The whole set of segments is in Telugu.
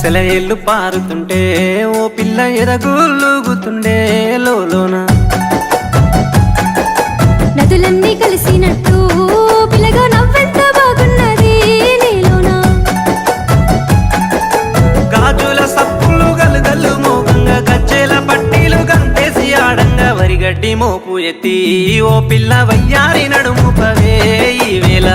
సెలయేళ్ళు పారుతుంటే ఓ పిల్ల ఎదగులుగుతుండే లోన నదులన్నీ కలిసినట్టు పిల్లగా నవ్వెంత బాగున్నది నీలోన గాజుల సప్పులు గలుగల్లు మోగంగా గజ్జెల పట్టీలు గంతేసి ఆడంగా వరిగడ్డి మోపు ఎత్తి ఓ పిల్ల వయ్యారి నడుము పవే ఈ వేళ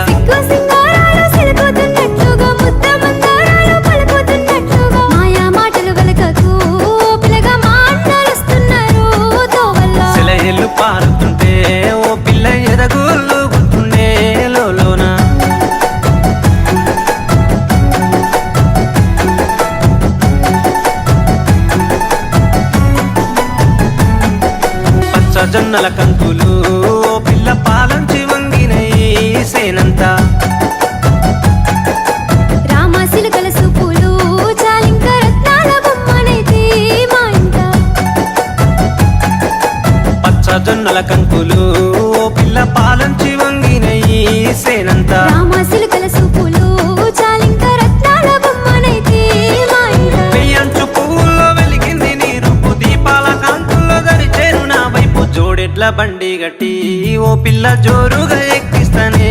పారుతుంటే ఓ పిల్ల ఎదగులుగుతుండే లోన పచ్చజొన్నల కంకులు ఓ పిల్ల పాలంచి వంగినై సేనంతా రామశిలకల సూపులు చాలింక రత్నాల బొమ్మనైతే మా ఇంట పచ్చజొన్నల కంకులు ఓ పిల్ల పాలంచి వంగినై సేనంతా రామశిలకల సూపులు చాలింక రత్నాల బొమ్మనైతే మా ఇంట పెయ్యంచు పువ్వుల్లో వెలిగింది నీ రూపు దీపాల కాంతుల్లో గడిచేరు నా వైపు జోడెడ్ల బండి గట్టి ఓ పిల్ల జోరుగా ఎక్కిస్తానే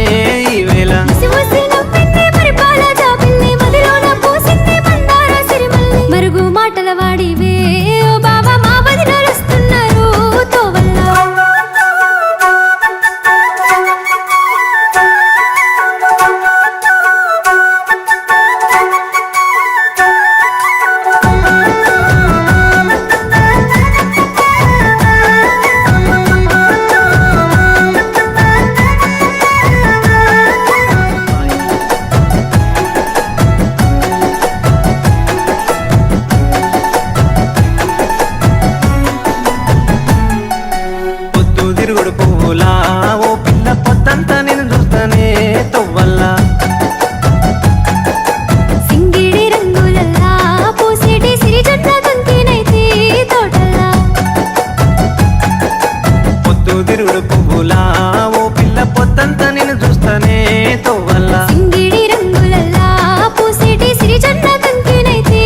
ఈ వేళ మరుగు మాటల వాడివే ఓ బాబా మా వదినలు వస్తున్నారు తోవల్ల తిరుగుడు పువ్వులా ఓ పిల్ల పొద్దంతా నేను చూస్తానే తొవ్వల్లా సింగిడి రంగులల్లా పూసేటి సిరిజొన్న కంకినైతే తోటల్లా పొద్దు తిరుగుడు పువ్వులా ఓ పిల్ల పొద్దంతా నేను చూస్తానే తొవ్వల్లా సింగిడి రంగులల్లా పూసేటి సిరిజొన్న కంకినైతే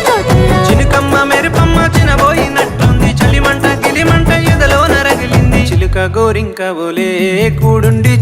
తోటల్లా చినుకమ్మ మెరుపమ్మ చినబోయినట్టుంది చలిమంట గిలిమంట ఎదలో నరగిలింది చిలుక గోరింక బోలే కూడుండి